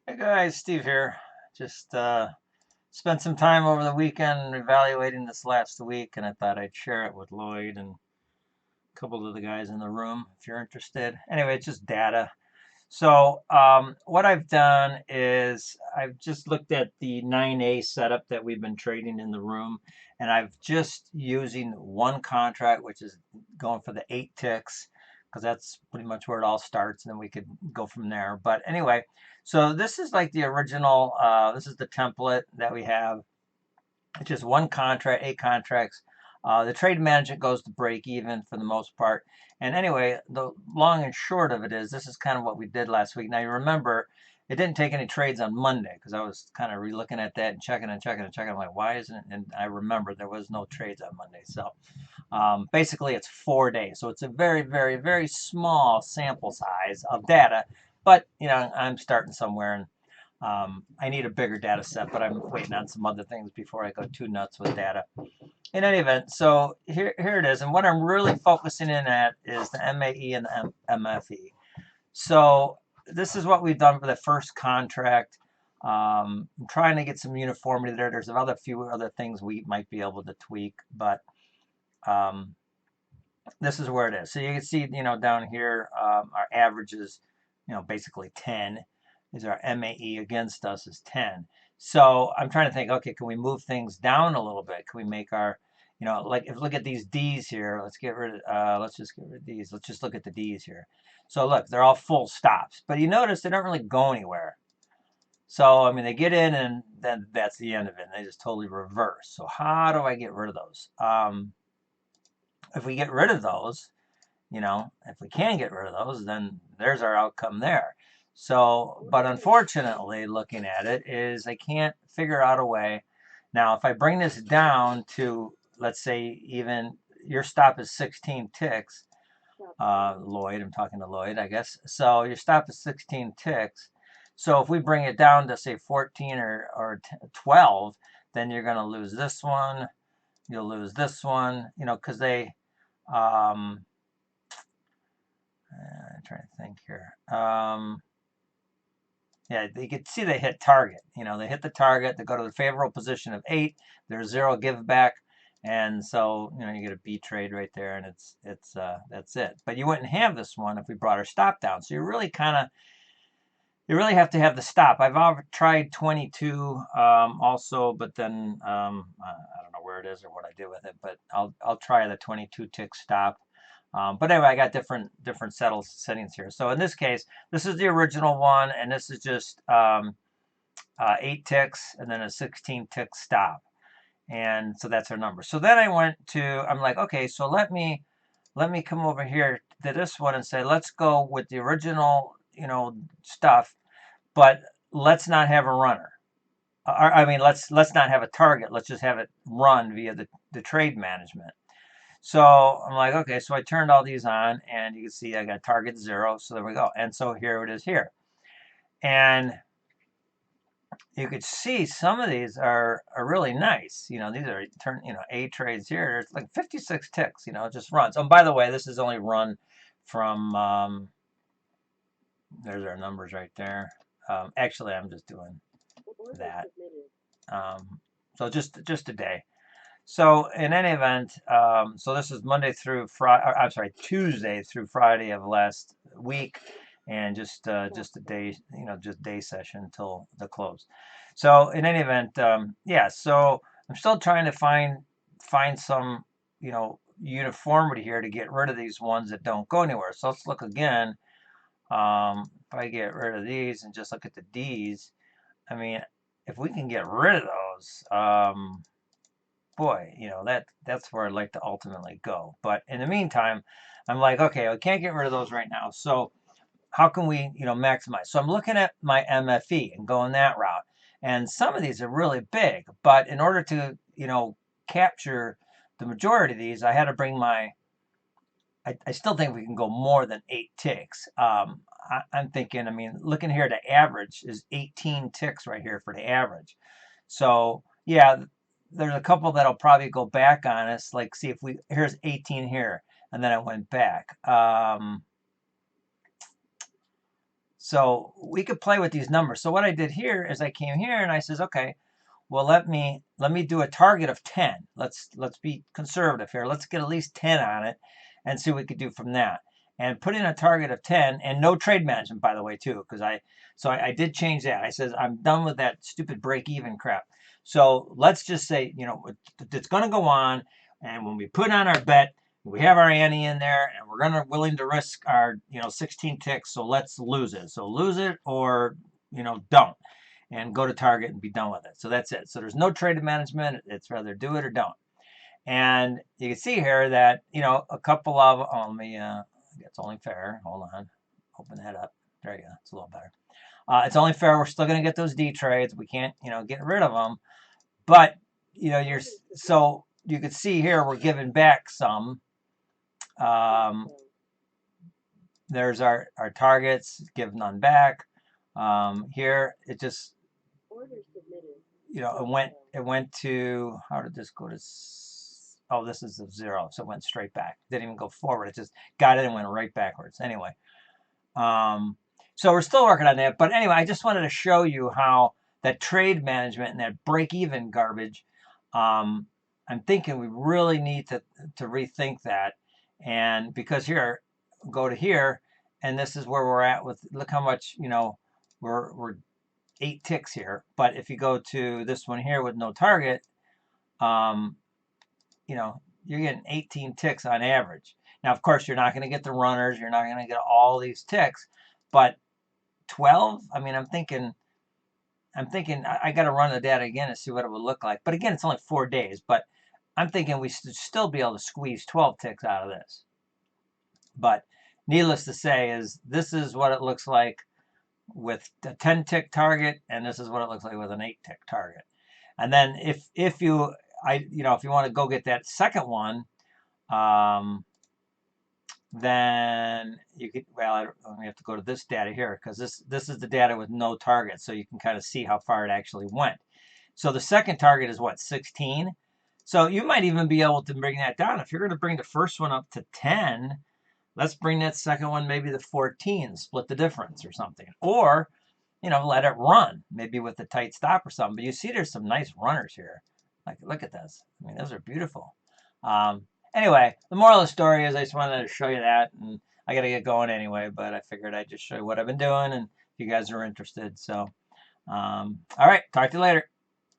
Hey guys, Steve here. Just spent some time over the weekend evaluating this last week, and I thought I'd share it with Lloyd and a couple of the guys in the room if you're interested. Anyway, it's just data. So what I've done is I've just looked at the 9A setup that we've been trading in the room, and I've just using one contract, which is going for the 8 ticks, because that's pretty much where it all starts, and then we could go from there. But anyway, so this is like the original, this is the template that we have. It's just one contract, 8 contracts. The trade management goes to break even for the most part. And anyway, the long and short of it is this is kind of what we did last week. Now you remember it didn't take any trades on Monday because I was kind of re-looking at that and checking and checking and checking. I'm like, why isn't it? And I remember there was no trades on Monday. So basically it's 4 days. So it's a very, very, very small sample size of data. But, I'm starting somewhere and I need a bigger data set, but I'm waiting on some other things before I go too nuts with data. In any event, so here it is. And what I'm really focusing in at is the MAE and the MFE. So this is what we've done for the first contract. I'm trying to get some uniformity there. There's another few other things we might be able to tweak, but um, this is where it is. So you can see, down here, our average is, basically 10. Is our MAE against us is 10. So I'm trying to think, okay, can we move things down a little bit? Can we make our, like if look at these D's here, let's just get rid of these. Let's just look at the D's here. So look, they're all full stops, but you notice they don't really go anywhere. So, I mean, they get in and then that's the end of it. They just totally reverse. So how do I get rid of those? If we get rid of those, if we can get rid of those, then there's our outcome there. So, but unfortunately, looking at it, is I can't figure out a way. Now, if I bring this down to, let's say, even your stop is 16 ticks, Lloyd, I'm talking to Lloyd, I guess. So your stop is 16 ticks. So if we bring it down to, say, 14 or 12, then you're going to lose this one. You'll lose this one, because um, I'm trying to think here. Yeah, you can see they hit target. They hit the target. They go to the favorable position of 8. There's 0 give back, and so you get a B trade right there, and it's that's it. But you wouldn't have this one if we brought our stop down. So you really have to have the stop. I've tried 22 also, but then I don't know where it is or what I do with it. But I'll try the 22 tick stop. But anyway, I got different settings here. So in this case, this is the original one, and this is just 8 ticks and then a 16 tick stop. And so that's our number. So then I'm like, okay, so let me come over here to this one and say, let's go with the original, stuff, but let's not have a runner. I mean, let's not have a target. Let's just have it run via the trade management. So I'm like, okay, so I turned all these on and you can see I got target 0. So there we go. And so here it is here. And you could see some of these are really nice. These are A trades here. It's like 56 ticks, it just runs. Oh, by the way, this is only run from, there's our numbers right there. Actually, I'm just doing that. So just a day. So in any event, so this is Monday through Friday. I'm sorry, Tuesday through Friday of last week, and just a day, just day session until the close. So in any event, yeah. So I'm still trying to find some uniformity here to get rid of these ones that don't go anywhere. So let's look again. If I get rid of these and just look at the D's, I mean, if we can get rid of those, boy, that's where I'd like to ultimately go. But in the meantime, I'm like, okay, I can't get rid of those right now. So how can we, maximize? So I'm looking at my MFE and going that route. And some of these are really big, but in order to, capture the majority of these, I had to bring I still think we can go more than 8 ticks. I'm thinking, I mean, looking here, the average is 18 ticks right here for the average. So yeah, there's a couple that'll probably go back on us. Like, see if here's 18 here, and then I went back. So we could play with these numbers. So what I did here is I came here and I says, okay, well, let me do a target of 10. Let's be conservative here. Let's get at least 10 on it and see what we could do from that. And put in a target of 10 and no trade management, by the way, too, because I did change that. I says I'm done with that stupid break-even crap. So let's just say, you know, it's going to go on, and when we put on our bet, we have our ante in there, and we're willing to risk our, you know, 16 ticks. So let's lose it. So lose it or, you know, don't, and go to target and be done with it. So that's it. So there's no trade management. It's rather do it or don't. And you can see here that, you know, a couple of, let me, it's only fair. Hold on. Open that up. There you go. It's a little better. It's only fair. We're still going to get those D trades. We can't, you know, get rid of them. But, you know, so you can see here we're giving back some. There's our targets, give none back. Here it just, you know, it went to, how did this go to, oh, this is a 0, so it went straight back. Didn't even go forward. It just got it and went right backwards. Anyway, so we're still working on that. But anyway, I just wanted to show you how that trade management and that break-even garbage, I'm thinking we really need to rethink that. And because here, go to here, and this is where we're at with, look how much, you know, we're 8 ticks here. But if you go to this one here with no target, you know, you're getting 18 ticks on average. Now, of course, you're not going to get the runners. You're not going to get all these ticks, but 12, I mean, I'm thinking I got to run the data again to see what it would look like. But again, it's only 4 days, but I'm thinking we should still be able to squeeze 12 ticks out of this. But needless to say is this is what it looks like with a 10 tick target, and this is what it looks like with an 8 tick target. And then if you want to go get that second one, then you could, well, we have to go to this data here because this is the data with no target, so you can kind of see how far it actually went. So the second target is what, 16? So you might even be able to bring that down. If you're going to bring the first one up to 10, let's bring that second one maybe to 14, split the difference or something. Or, you know, let it run, maybe with a tight stop or something. But you see there's some nice runners here. Like, look at this. I mean, those are beautiful. Anyway, the moral of the story is I just wanted to show you that. And I got to get going anyway, but I figured I'd just show you what I've been doing and if you guys are interested. So, all right, talk to you later.